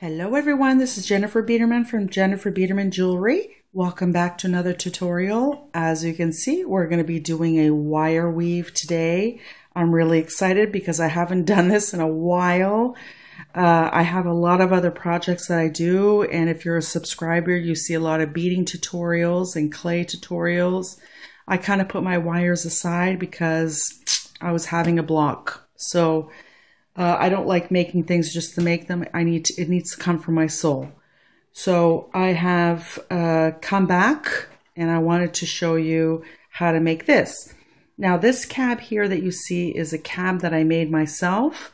Hello everyone, this is Jennifer Biedermann from Jennifer Biedermann Jewelry. Welcome back to another tutorial. As you can see, we're going to be doing a wire weave today. I'm really excited because I haven't done this in a while. I have a lot of other projects that I do, and if you're a subscriber, you see a lot of beading tutorials and clay tutorials. I kind of put my wires aside because I was having a block. So I don't like making things just to make them. It needs to come from my soul. So I have come back and I wanted to show you how to make this. Now this cab here that you see is a cab that I made myself.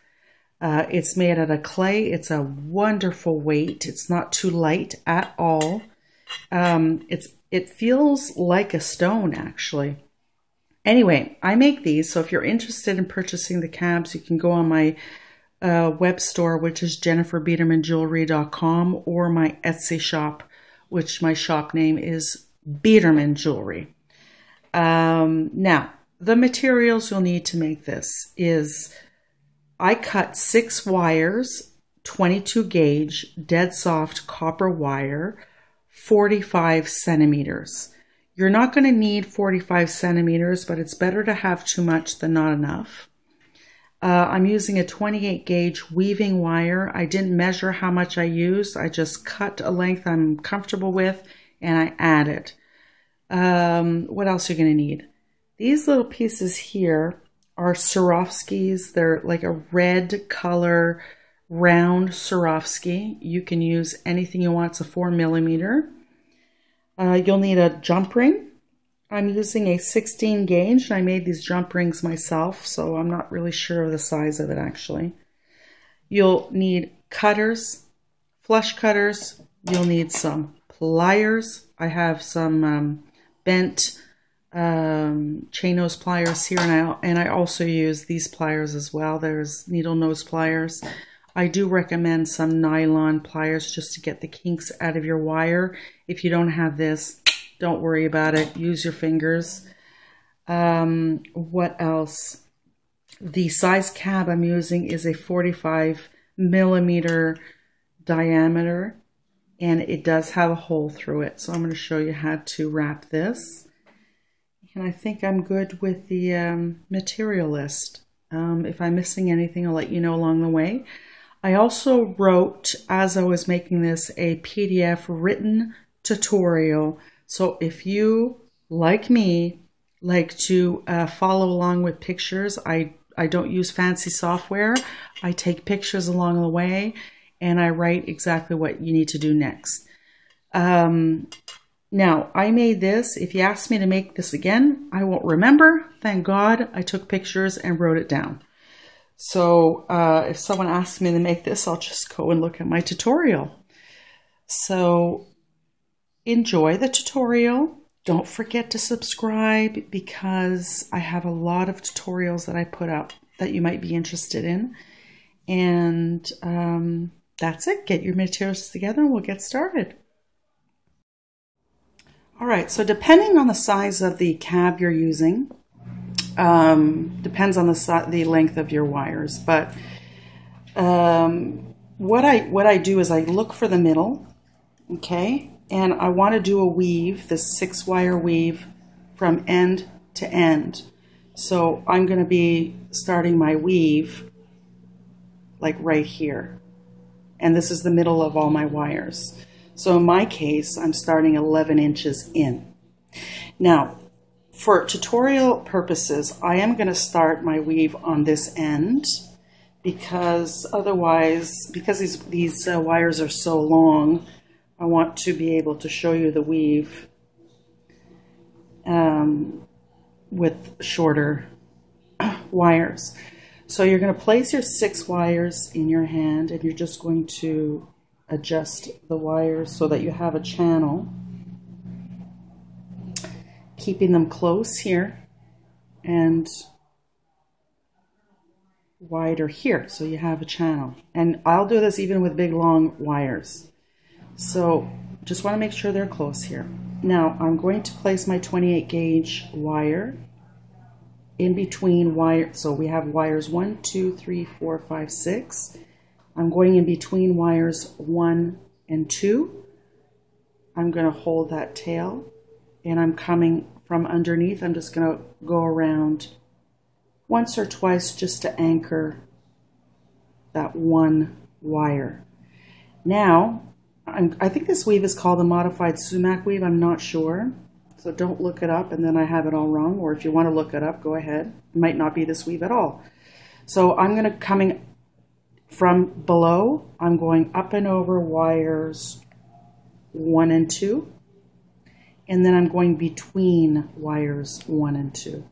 It's made out of clay. It's a wonderful weight. It's not too light at all. It feels like a stone actually. Anyway, I make these, so if you're interested in purchasing the cabs, you can go on my web store, which is jenniferbiedermannjewelry.com, or my Etsy shop, which my shop name is Biedermann Jewelry. Now, the materials you'll need to make this is, I cut 6 wires, 22 gauge, dead soft copper wire, 45 centimeters. You're not going to need 45 centimeters, but it's better to have too much than not enough. I'm using a 28 gauge weaving wire. I didn't measure how much I used. I just cut a length I'm comfortable with and I added. What else are you going to need? These little pieces here are Swarovskis. They're like a red color round Swarovski. You can use anything you want. It's a 4 millimeter. You'll need a jump ring. I'm using a 16 gauge. I made these jump rings myself, so I'm not really sure of the size of it actually. You'll need cutters, flush cutters. You'll need some pliers. I have some bent chain nose pliers here, and I also use these pliers as well. There's needle nose pliers. I do recommend some nylon pliers just to get the kinks out of your wire. If you don't have this, don't worry about it. Use your fingers. What else? The size cab I'm using is a 45 millimeter diameter, and it does have a hole through it. So I'm going to show you how to wrap this. And I think I'm good with the material list. If I'm missing anything, I'll let you know along the way. I also wrote, as I was making this, a PDF written tutorial. So if you, like me, like to follow along with pictures, I don't use fancy software. I take pictures along the way and I write exactly what you need to do next. Now, I made this. If you ask me to make this again, I won't remember. Thank God I took pictures and wrote it down. So if someone asks me to make this, I'll just go and look at my tutorial. So enjoy the tutorial. Don't forget to subscribe because I have a lot of tutorials that I put up that you might be interested in. And that's it. Get your materials together and we'll get started. All right, so depending on the size of the cab you're using, depends on the length of your wires, but what I do is I look for the middle, okay, and I want to do a weave, this 6 wire weave from end to end. So I'm going to be starting my weave like right here, and this is the middle of all my wires. So in my case, I'm starting 11 inches in. Now, for tutorial purposes, I am going to start my weave on this end because otherwise, because these wires are so long, I want to be able to show you the weave with shorter wires. So you're going to place your 6 wires in your hand and you're just going to adjust the wires so that you have a channel, keeping them close here and wider here, so you have a channel. And I'll do this even with big long wires. So just want to make sure they're close here. Now I'm going to place my 28 gauge wire in between wire. So we have wires 1, 2, 3, 4, 5, 6. I'm going in between wires 1 and 2. I'm going to hold that tail, and I'm coming from underneath. I'm just going to go around once or twice just to anchor that one wire. Now, I think this weave is called a modified sumac weave. I'm not sure, so don't look it up and then I have it all wrong. Or if you want to look it up, go ahead. It might not be this weave at all. So I'm going to coming from below. I'm going up and over wires 1 and 2, and then I'm going between wires 1 and 2.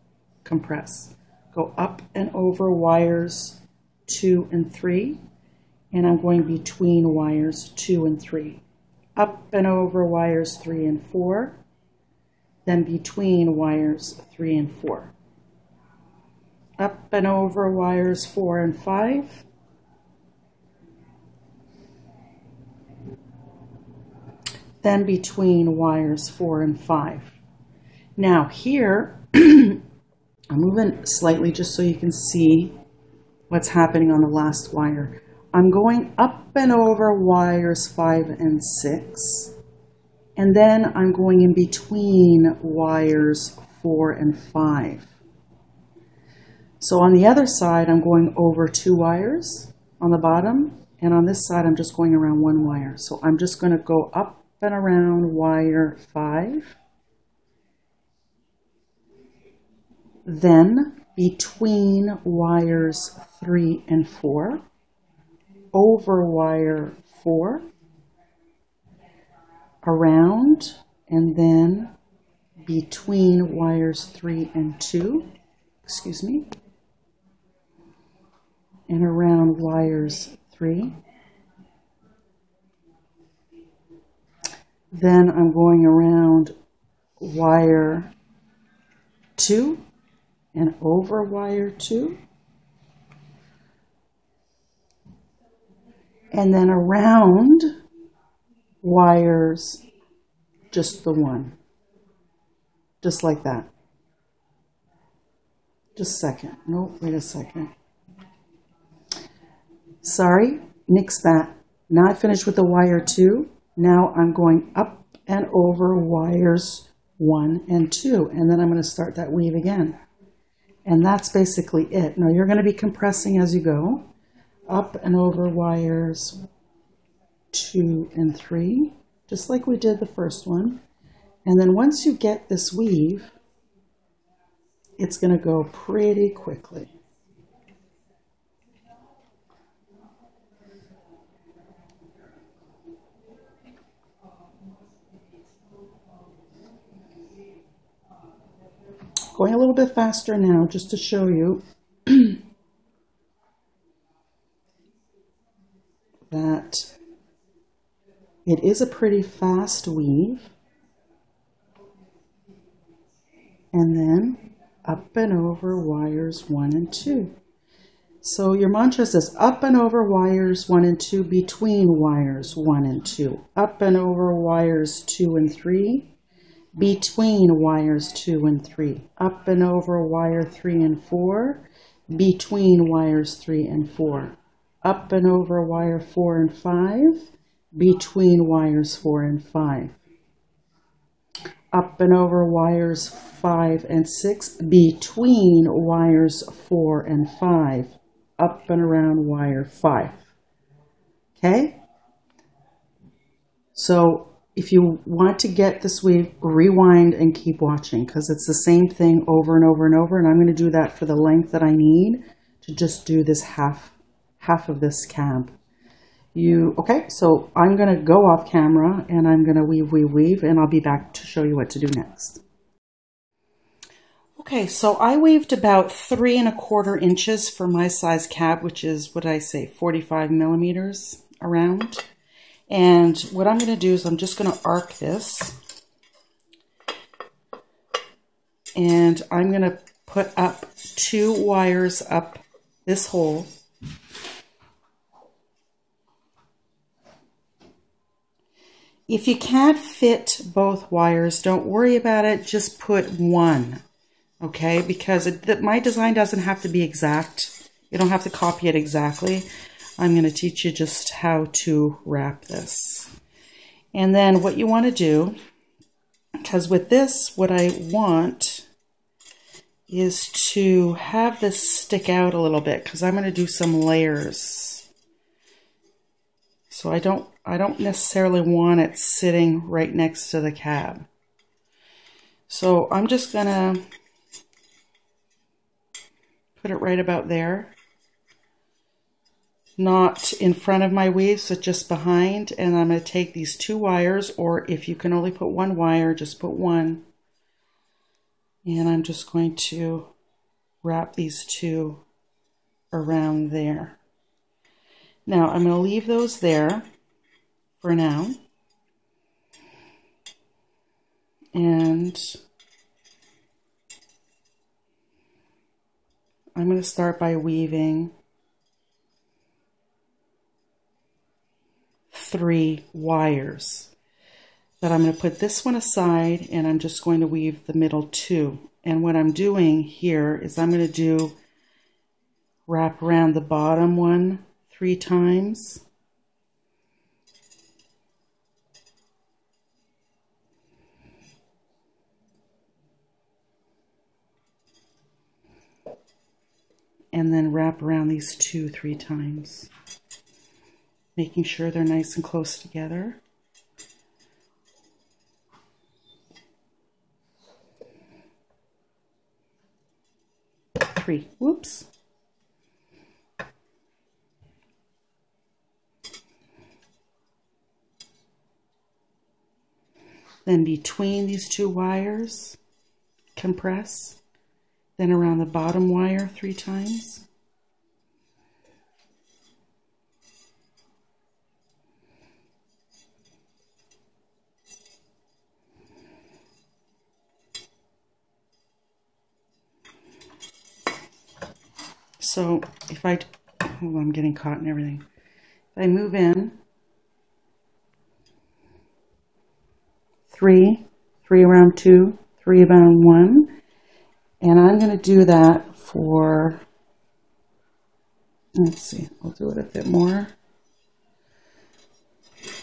Compress. Go up and over wires 2 and 3. And I'm going between wires 2 and 3. Up and over wires 3 and 4. Then between wires 3 and 4. Up and over wires 4 and 5. Then between wires 4 and 5. Now here, I'm moving slightly just so you can see what's happening on the last wire. I'm going up and over wires 5 and 6, and then I'm going in between wires 4 and 5. So on the other side, I'm going over 2 wires on the bottom, and on this side, I'm just going around 1 wire. So I'm just going to go up and around wire 5, then between wires 3 and 4, over wire 4, around, and then between wires 3 and 2, and around wires 3. Then I'm going around wire 2 and over wire 2. And then around wires, just the 1. Just like that. Just a second. No, wait a second. Sorry, nix that. Now I finished with the wire 2. Now I'm going up and over wires 1 and 2. And then I'm going to start that weave again. And that's basically it. Now you're going to be compressing as you go. Up and over wires 2 and 3, just like we did the first one. And then once you get this weave, it's going to go pretty quickly. Going a little bit faster now just to show you that it is a pretty fast weave. And then up and over wires 1 and 2. So your mantra says up and over wires 1 and 2, between wires 1 and 2. Up and over wires 2 and 3, between wires 2 and 3. Up and over wire 3 and 4, between wires 3 and 4. Up and over wire 4 and 5, between wires 4 and 5. Up and over wires 5 and 6, between wires 4 and 5. Up and around wire 5. Okay? So if you want to get this weave, rewind and keep watching, because it's the same thing over and over and over. And I'm going to do that for the length that I need to just do this half of this cab. Okay, so I'm going to go off camera and I'm going to weave, and I'll be back to show you what to do next. Okay, so I weaved about 3 1/4 inches for my size cab, which is, what did I say, 45 millimeters around. And what I'm going to do is I'm just going to arc this, and I'm going to put up 2 wires up this hole. If you can't fit both wires, don't worry about it, just put 1, okay? Because my design doesn't have to be exact. You don't have to copy it exactly. I'm going to teach you just how to wrap this. And then what you want to do, because with this, what I want is to have this stick out a little bit, because I'm going to do some layers. So I don't necessarily want it sitting right next to the cab. So I'm just going to put it right about there. Not in front of my weave, so just behind. And I'm going to take these 2 wires, or if you can only put 1 wire, just put 1. And I'm just going to wrap these 2 around there. Now I'm going to leave those there for now. And I'm going to start by weaving 3 wires. But I'm going to put this one aside, and I'm just going to weave the middle 2. And what I'm doing here is I'm going to wrap around the bottom one 3 times. And then wrap around these 2 3 times, making sure they're nice and close together. Three. Whoops. Then between these 2 wires, compress. Then around the bottom wire 3 times. So if I'm getting caught in everything. If I move in 3, 3 around 2, 3 around 1, and I'm going to do that for, let's see, I'll do it a bit more.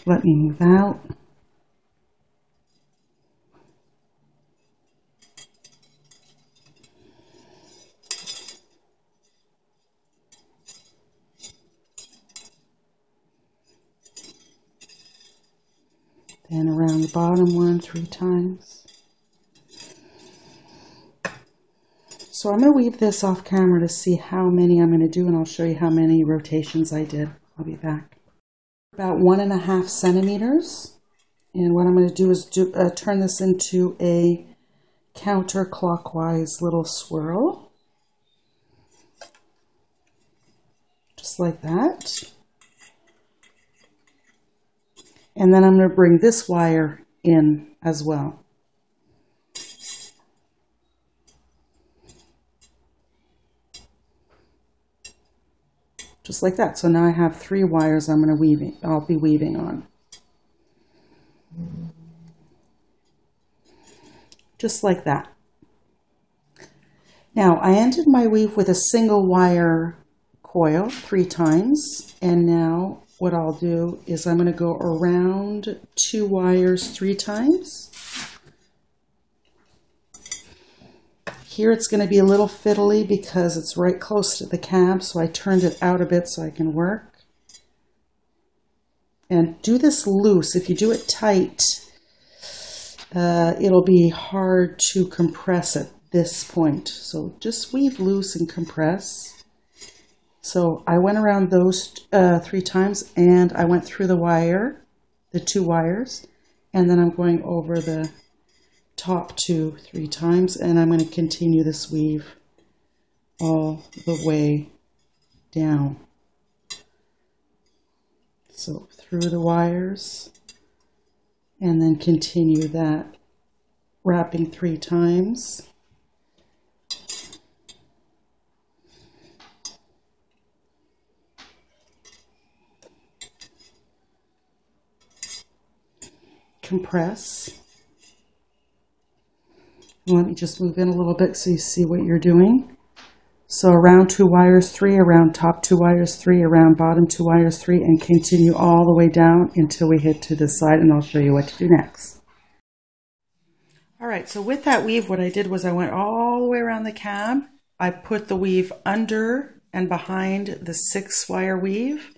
Let me move out. Then around the bottom one 3 times. So I'm going to weave this off camera to see how many I'm going to do, and I'll show you how many rotations I did. I'll be back. About 1.5 centimeters. And what I'm going to do is turn this into a counterclockwise little swirl. Just like that. And then I'm going to bring this wire in as well. Just like that. So now I have 3 wires I'll be weaving on. Just like that. Now I ended my weave with a single wire coil 3 times, and now what I'll do is I'm going to go around 2 wires 3 times. Here it's going to be a little fiddly because it's right close to the cab, so I turned it out a bit so I can work. And do this loose. If you do it tight, it'll be hard to compress at this point. So just weave loose and compress. So I went around those 3 times, and I went through the 2 wires, and then I'm going over the top 2 3 times, and I'm going to continue this weave all the way down. So through the wires, and then continue that, wrapping 3 times. Compress. Let me just move in a little bit so you see what you're doing. So around 2 wires 3, around top 2 wires 3, around bottom 2 wires 3, and continue all the way down until we hit to this side, and I'll show you what to do next. All right, so with that weave, what I did was I went all the way around the cab. I put the weave under and behind the 6 wire weave,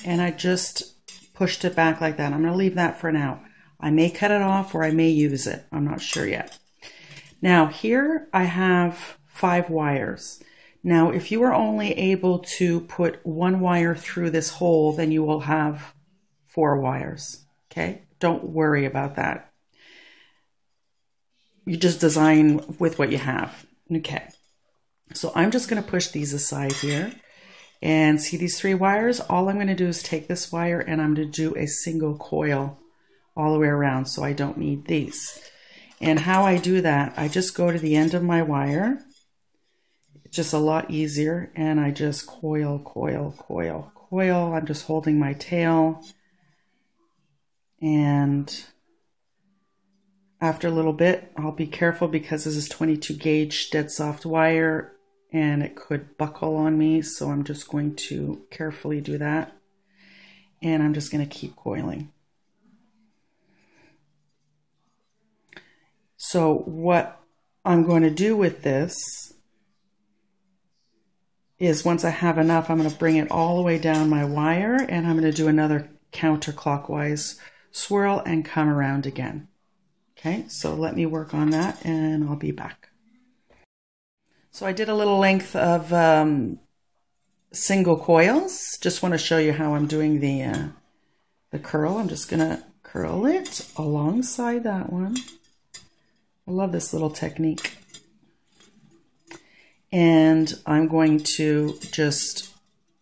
and I just pushed it back like that. I'm going to leave that for now. I may cut it off or I may use it. I'm not sure yet. Now here I have 5 wires. Now if you are only able to put 1 wire through this hole, then you will have 4 wires. Okay, don't worry about that. You just design with what you have. Okay, so I'm just going to push these aside here. And see these 3 wires? All I'm going to do is take this wire and I'm going to do a single coil all the way around, so I don't need these. And how I do that, I just go to the end of my wire. It's just a lot easier, and I just coil, coil, coil, coil. I'm just holding my tail, and after a little bit, I'll be careful because this is 22 gauge dead soft wire and it could buckle on me, so I'm just going to carefully do that, and I'm just going to keep coiling. So what I'm going to do with this is once I have enough, I'm going to bring it all the way down my wire, and I'm going to do another counterclockwise swirl and come around again. Okay, so let me work on that and I'll be back. So I did a little length of single coils. Just want to show you how I'm doing the curl. I'm just going to curl it alongside that one. I love this little technique. And I'm going to just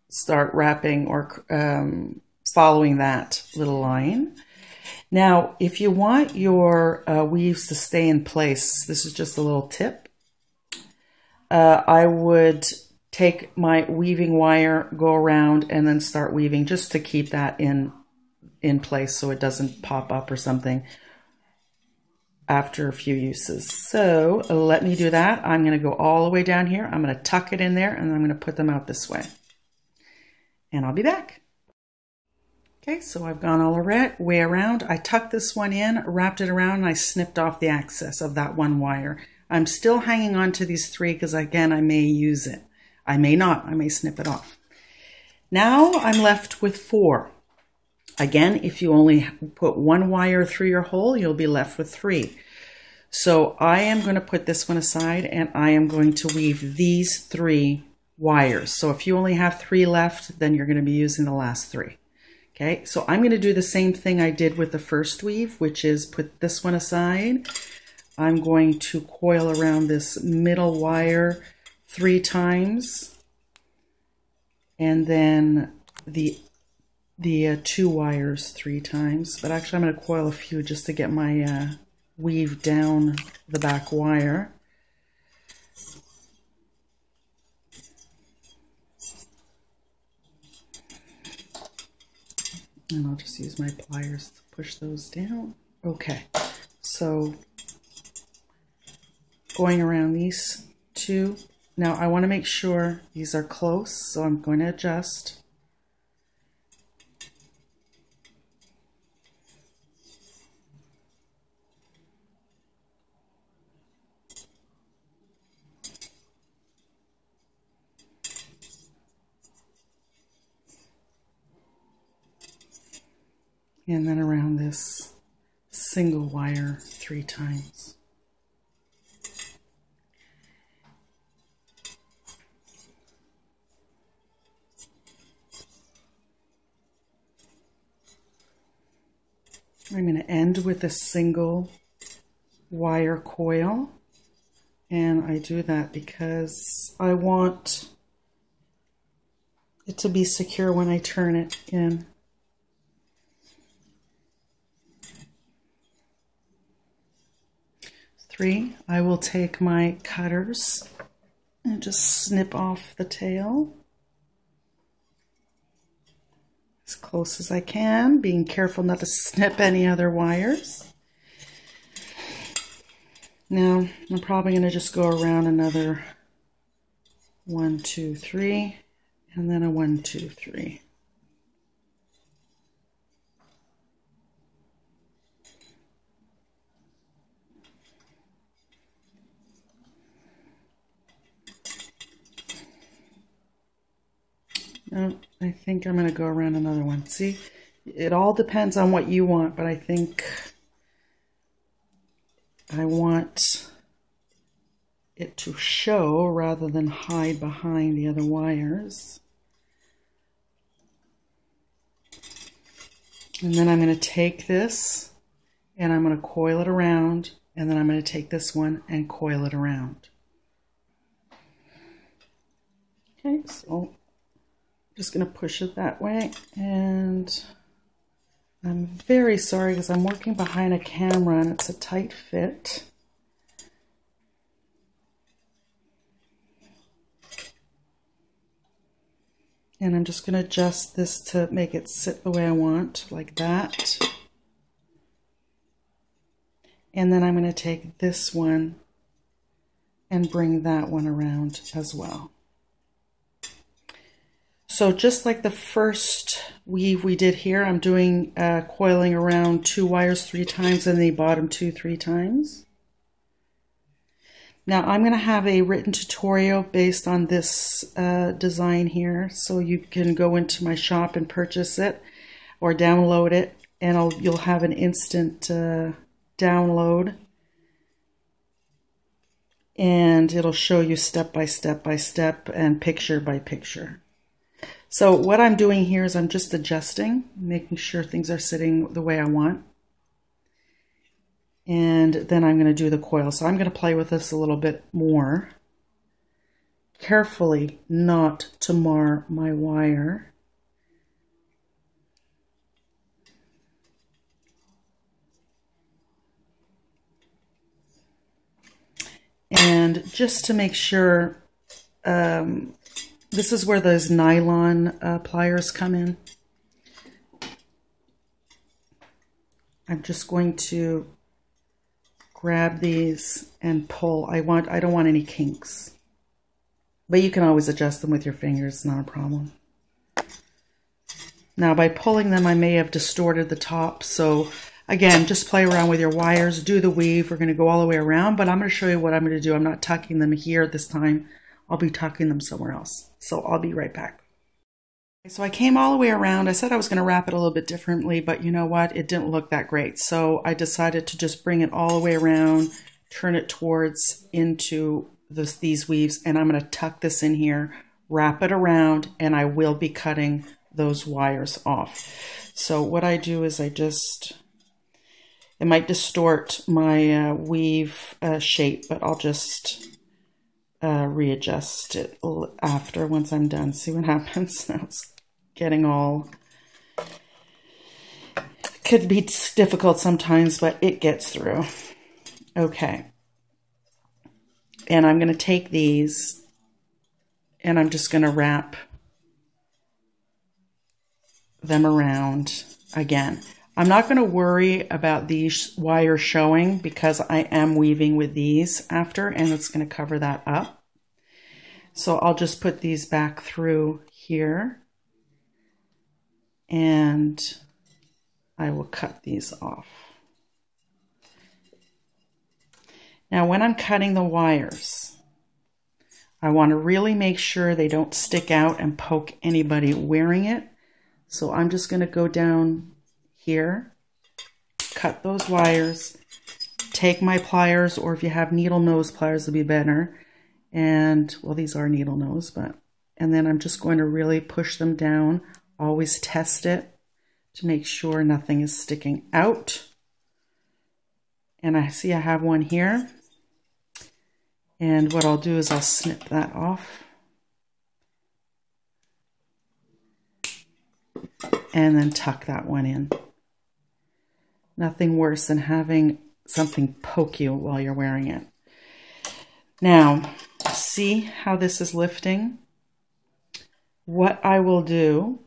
start wrapping or following that little line. Now, if you want your weaves to stay in place, this is just a little tip. I would take my weaving wire, go around, and then start weaving just to keep that in place so it doesn't pop up or something after a few uses. So let me do that. I'm going to go all the way down here. I'm going to tuck it in there, and I'm going to put them out this way. And I'll be back. Okay, so I've gone all the way around. I tucked this one in, wrapped it around, and I snipped off the excess of that one wire. I'm still hanging on to these 3 because, again, I may use it. I may not. I may snip it off. Now I'm left with 4. Again, if you only put 1 wire through your hole, you'll be left with 3. So I am going to put this one aside, and I am going to weave these 3 wires. So if you only have 3 left, then you're going to be using the last 3. Okay, so I'm going to do the same thing I did with the first weave, which is put this one aside. I'm going to coil around this middle wire 3 times, and then the 2 wires 3 times. But actually I'm going to coil a few just to get my weave down the back wire. And I'll just use my pliers to push those down. Okay, so going around these 2. Now I want to make sure these are close, so I'm going to adjust. And then around this single wire 3 times. I'm going to end with a single wire coil, and I do that because I want it to be secure when I turn it in. I will take my cutters and just snip off the tail as close as I can, being careful not to snip any other wires. Now I'm probably going to just go around another 1, 2, 3, and then a 1, 2, 3. No, I think I'm going to go around another one. See, it all depends on what you want, but I think I want it to show rather than hide behind the other wires. And then I'm going to take this and I'm going to coil it around, and then I'm going to take this one and coil it around. Okay, so just going to push it that way, and I'm very sorry because I'm working behind a camera and it's a tight fit. And I'm just going to adjust this to make it sit the way I want, like that. And then I'm going to take this one and bring that one around as well. So just like the first weave we did here, I'm doing coiling around 2 wires 3 times and the bottom 2 3 times. Now I'm going to have a written tutorial based on this design here, so you can go into my shop and purchase it or download it, and you'll have an instant download, and it'll show you step by step by step and picture by picture. So what I'm doing here is I'm just adjusting, making sure things are sitting the way I want. And then I'm going to do the coil. So I'm going to play with this a little bit more. Carefully not to mar my wire. And just to make sure, this is where those nylon pliers come in. I'm just going to grab these and pull. I don't want any kinks, but you can always adjust them with your fingers, it's not a problem. Now by pulling them I may have distorted the top, so again, just play around with your wires, do the weave. We're going to go all the way around, but I'm going to show you what I'm going to do. I'm not tucking them here this time. I'll be tucking them somewhere else. So I'll be right back. So I came all the way around. I said I was going to wrap it a little bit differently, but you know what? It didn't look that great. So I decided to just bring it all the way around, turn it towards into these weaves, and I'm going to tuck this in here, wrap it around, and I will be cutting those wires off. So what I do is it might distort my weave shape, but I'll just readjust it after, once I'm done. See what happens. Now it's getting all, could be difficult sometimes, but it gets through. Okay. And I'm going to take these and I'm just going to wrap them around again. I'm not going to worry about these wires showing because I am weaving with these after, and it's going to cover that up. So I'll just put these back through here and I will cut these off. Now when I'm cutting the wires, I want to really make sure they don't stick out and poke anybody wearing it. So I'm just going to go down here, cut those wires, take my pliers, or if you have needle nose pliers, it'll be better. And well, these are needle nose, and then I'm just going to really push them down. Always test it to make sure nothing is sticking out. And I see I have one here. And what I'll do is I'll snip that off. And then tuck that one in. Nothing worse than having something poke you while you're wearing it. Now, see how this is lifting? What I will do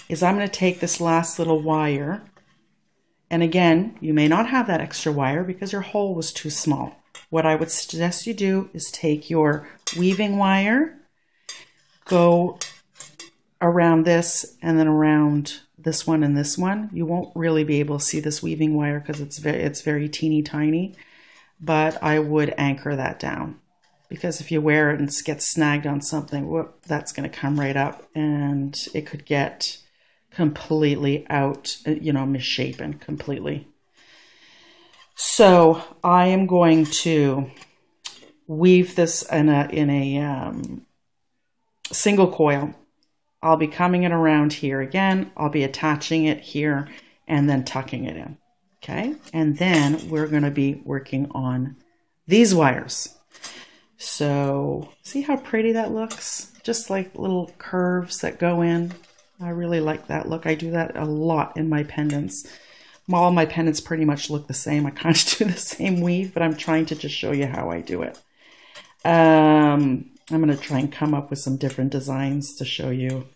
is I'm going to take this last little wire, and again, you may not have that extra wire because your hole was too small. what I would suggest you do is take your weaving wire, go around this and then around this one and this one. You won't really be able to see this weaving wire because it's very teeny tiny, but I would anchor that down, because if you wear it and it gets snagged on something, whoop, that's going to come right up and it could get completely out, you know, misshapen completely. So I am going to weave this in a single coil. I'll be coming it around here again. I'll be attaching it here and then tucking it in. Okay. And then we're going to be working on these wires. So see how pretty that looks? Just like little curves that go in. I really like that look. I do that a lot in my pendants. All my pendants pretty much look the same. I kind of do the same weave, but I'm trying to just show you how I do it. I'm going to try and come up with some different designs to show you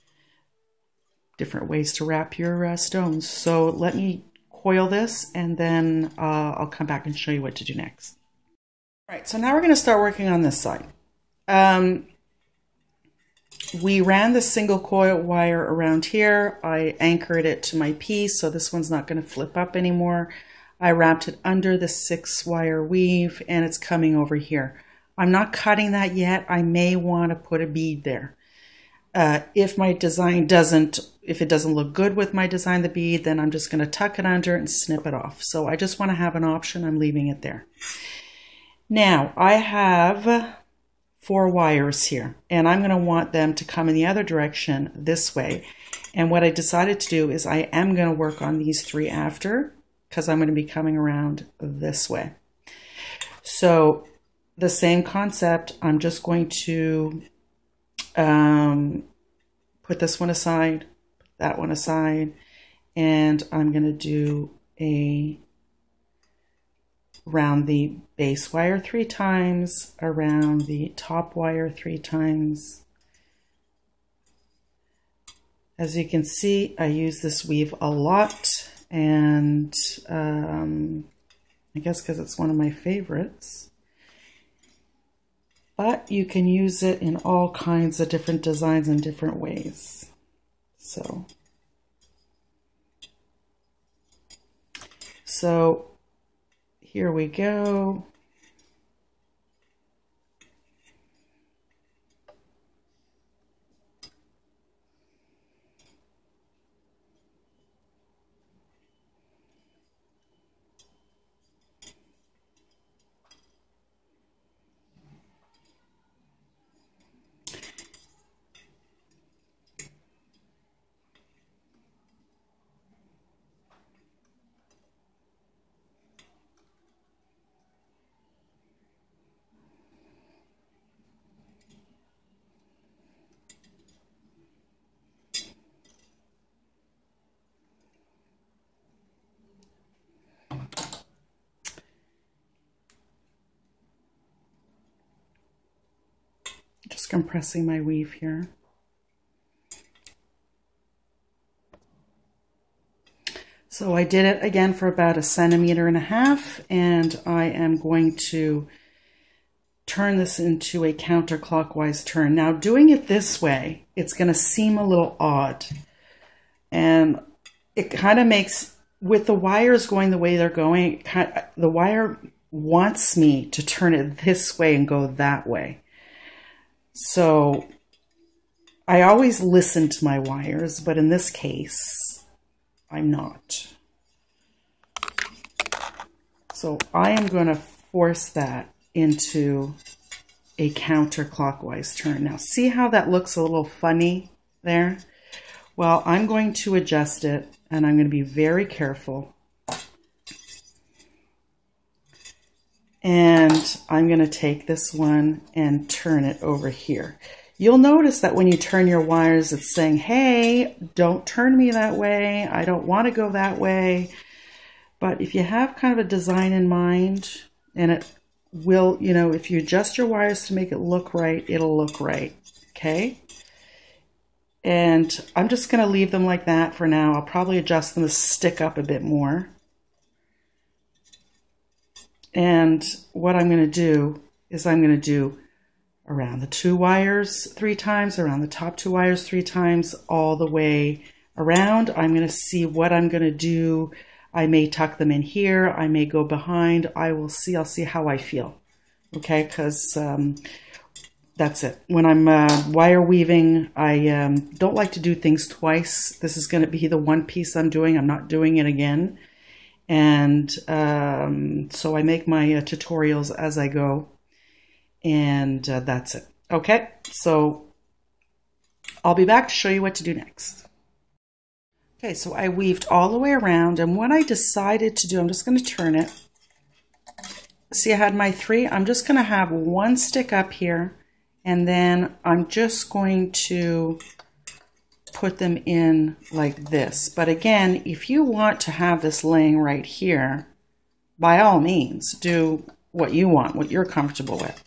different ways to wrap your stones. So let me coil this and then I'll come back and show you what to do next. All right, so now we're going to start working on this side. We ran the single coil wire around here. I anchored it to my piece, so this one's not going to flip up anymore. I wrapped it under the 6-wire weave and it's coming over here. I'm not cutting that yet. I may want to put a bead there. If my design if it doesn't look good with my design, the bead, then I'm just going to tuck it under and snip it off. So I just want to have an option. I'm leaving it there. Now I have 4 wires here and I'm going to want them to come in the other direction this way. And what I decided to do is I am going to work on these 3 after, because I'm going to be coming around this way. So the same concept, I'm just going to put this one aside, put that one aside, and I'm going to do around the base wire 3 times, around the top wire 3 times. As you can see, I use this weave a lot, and I guess because it's one of my favorites. But you can use it in all kinds of different designs and different ways. So here we go. Just compressing my weave here. So I did it again for about 1.5 centimeters, and I am going to turn this into a counterclockwise turn. Now doing it this way, it's going to seem a little odd, and it kind of makes, with the wires going the way they're going, the wire wants me to turn it this way and go that way. So I always listen to my wires, but in this case, I'm not. So I am going to force that into a counterclockwise turn. Now see how that looks a little funny there? Well, I'm going to adjust it, and I'm going to be very careful. And I'm going to take this one and turn it over here. You'll notice that when you turn your wires, it's saying, hey, don't turn me that way. I don't want to go that way. But if you have kind of a design in mind, and it will, you know, if you adjust your wires to make it look right, it'll look right. Okay. And I'm just going to leave them like that for now. I'll probably adjust them to stick up a bit more. And what I'm going to do is I'm going to do around the 2 wires 3 times, around the top 2 wires 3 times, all the way around. I'm going to see what I'm going to do. I may tuck them in here. I may go behind. I will see. I'll see how I feel. Okay, because that's it. When I'm wire weaving, I don't like to do things twice. This is going to be the one piece I'm doing. I'm not doing it again. And so I make my tutorials as I go. And that's it. Okay, so I'll be back to show you what to do next. Okay, so I weaved all the way around, and what I decided to do, I'm just going to turn it. See, I had my 3. I'm just going to have 1 stick up here, and then I'm just going to put them in like this. But again, if you want to have this laying right here, by all means, do what you want, what you're comfortable with.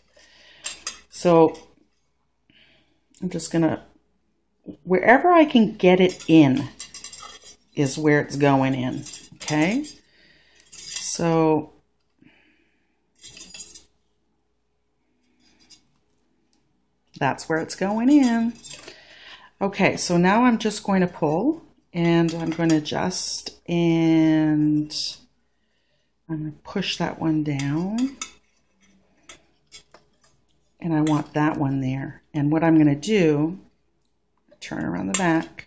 So I'm just going to, wherever I can get it in is where it's going in, okay? So that's where it's going in. Okay, so now I'm just going to pull, and I'm going to adjust, and I'm going to push that one down, and I want that one there. And what I'm going to do, turn around the back,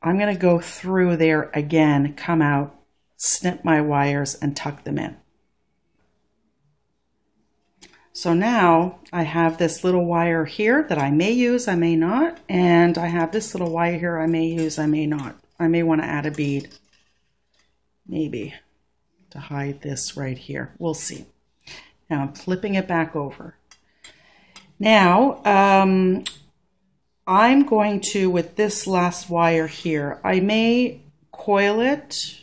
I'm going to go through there again, come out, snip my wires, and tuck them in. So now I have this little wire here that I may use, I may not, and I have this little wire here I may use, I may not. I may want to add a bead, maybe, to hide this right here. We'll see. Now I'm flipping it back over. Now, I'm going to, with this last wire here, I may coil it.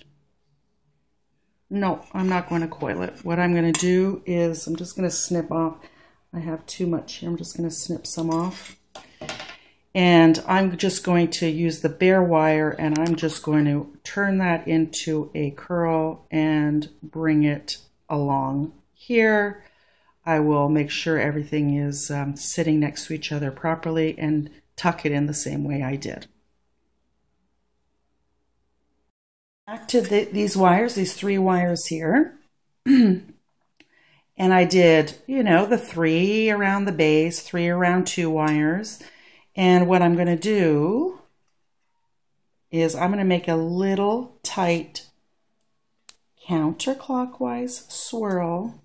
No, I'm not going to coil it. What I'm going to do is I'm just going to snip off. I have too much here. I'm just going to snip some off. And I'm just going to use the bare wire, and I'm just going to turn that into a curl and bring it along here. I will make sure everything is sitting next to each other properly and tuck it in the same way I did. Back to these wires, these 3 wires here. And I did, you know, the 3 around the base, 3 around 2 wires. And what I'm going to do is I'm going to make a little tight counterclockwise swirl,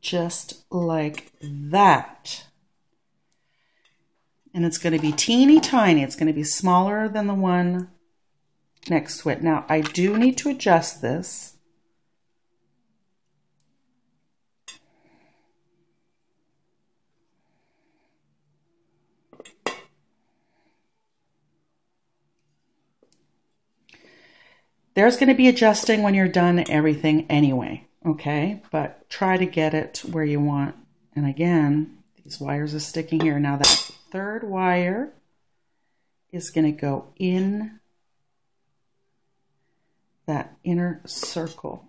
just like that. And it's going to be teeny tiny. It's going to be smaller than the one next to it. Now, I do need to adjust this. There's going to be adjusting when you're done everything anyway, okay? But try to get it where you want. And again, these wires are sticking here. Now that 3rd wire is going to go in that inner circle.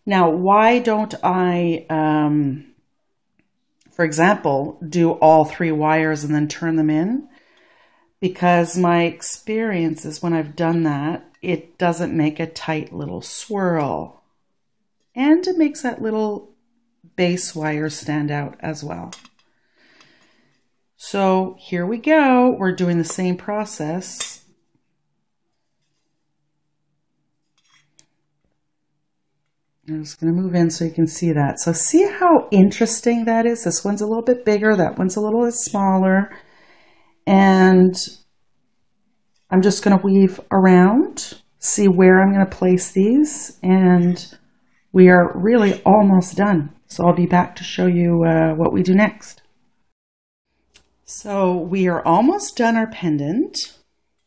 Now, why don't I, for example, do all 3 wires and then turn them in? Because my experience is when I've done that, it doesn't make a tight little swirl. And it makes that little base wire stand out as well. So here we go. We're doing the same process. I'm just going to move in so you can see that. So see how interesting that is? This one's a little bit bigger. That one's a little bit smaller. And I'm just going to weave around, see where I'm going to place these. And we are really almost done. So I'll be back to show you what we do next. So we are almost done our pendant.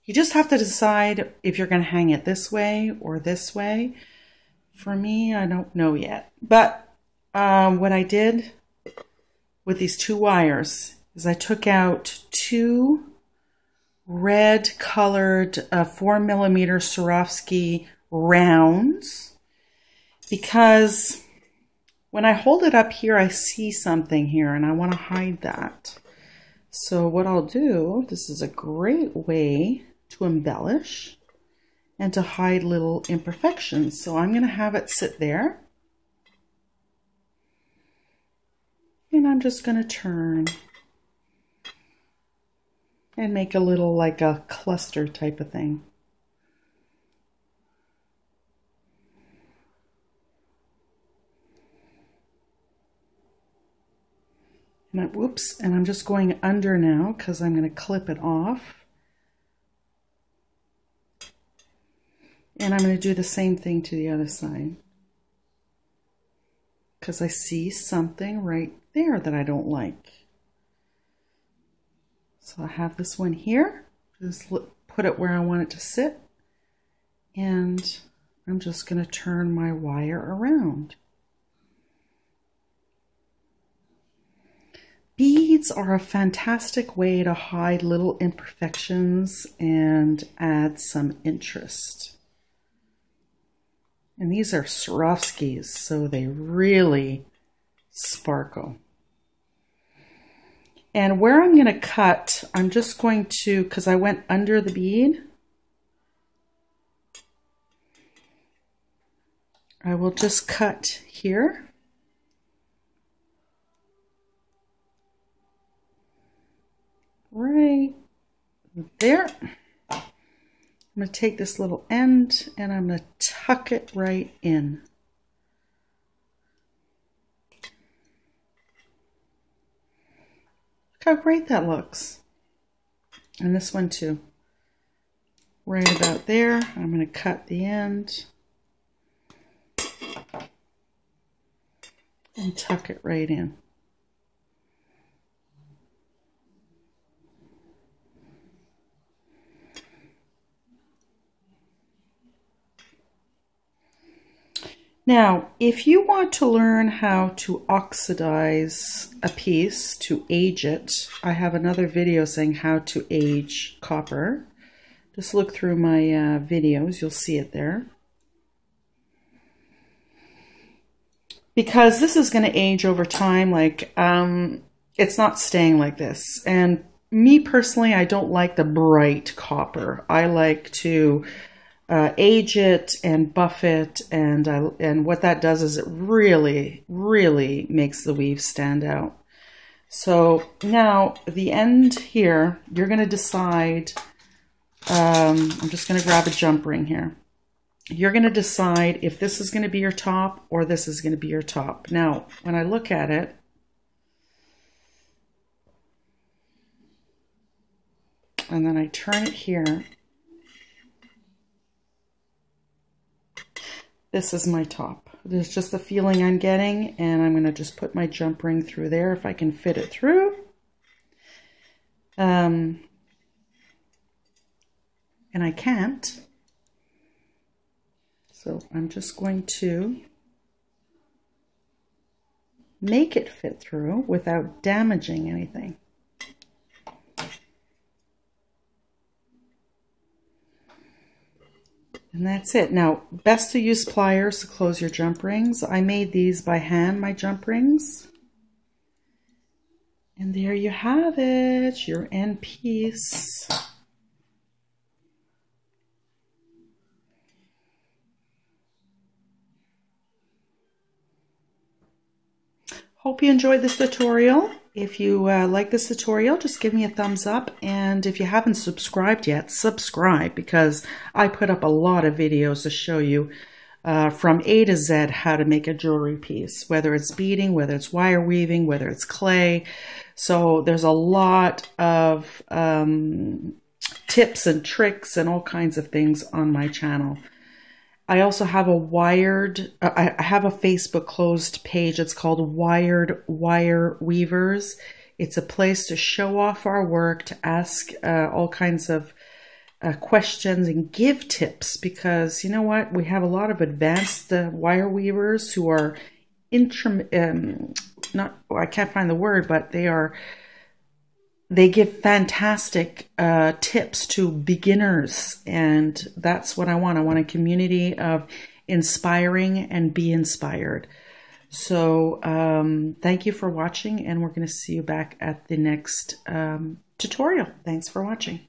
You just have to decide if you're going to hang it this way or this way. For me, I don't know yet. But what I did with these 2 wires is I took out 2 red colored 4mm Swarovski rounds, because when I hold it up here, I see something here and I want to hide that. So what I'll do, this is a great way to embellish and to hide little imperfections. So I'm going to have it sit there. And I'm just going to turn and make a little, like a cluster type of thing. And whoops, and I'm just going under now because I'm going to clip it off. And I'm going to do the same thing to the other side, because I see something right there that I don't like. So I have this one here, just put it where I want it to sit, and I'm just going to turn my wire around. Beads are a fantastic way to hide little imperfections and add some interest. And these are Swarovskis, so they really sparkle. And where I'm going to cut, I'm just going to, because I went under the bead, I will just cut here. Right there. I'm going to take this little end and I'm going to tuck it right in. Look how great that looks. And this one too. Right about there. I'm going to cut the end and tuck it right in. Now, if you want to learn how to oxidize a piece, to age it, I have another video saying how to age copper. Just look through my videos, you'll see it there. Because this is going to age over time, like it's not staying like this. And me personally, I don't like the bright copper. I like to age it and buff it, and what that does is it really makes the weave stand out. So now the end here, you're going to decide, I'm just going to grab a jump ring here. You're going to decide if this is going to be your top or this is going to be your top. Now when I look at it, and then I turn it here, this is my top. There's just the feeling I'm getting, and I'm going to just put my jump ring through there if I can fit it through. And I can't. So I'm just going to make it fit through without damaging anything. And that's it. Now, best to use pliers to close your jump rings. I made these by hand, my jump rings. And there you have it, your end piece. Hope you enjoyed this tutorial. If you like this tutorial, just give me a thumbs up. And if you haven't subscribed yet, subscribe, because I put up a lot of videos to show you from A to Z how to make a jewelry piece, whether it's beading, whether it's wire weaving, whether it's clay. So there's a lot of tips and tricks and all kinds of things on my channel. I also have I have a Facebook closed page. It's called Wired Wire Weavers. It's a place to show off our work, to ask all kinds of questions and give tips, because you know what? We have a lot of advanced wire weavers who are I can't find the word, but they are they give fantastic tips to beginners, and that's what I want. I want a community of inspiring and be inspired. So thank you for watching, and we're going to see you back at the next tutorial. Thanks for watching.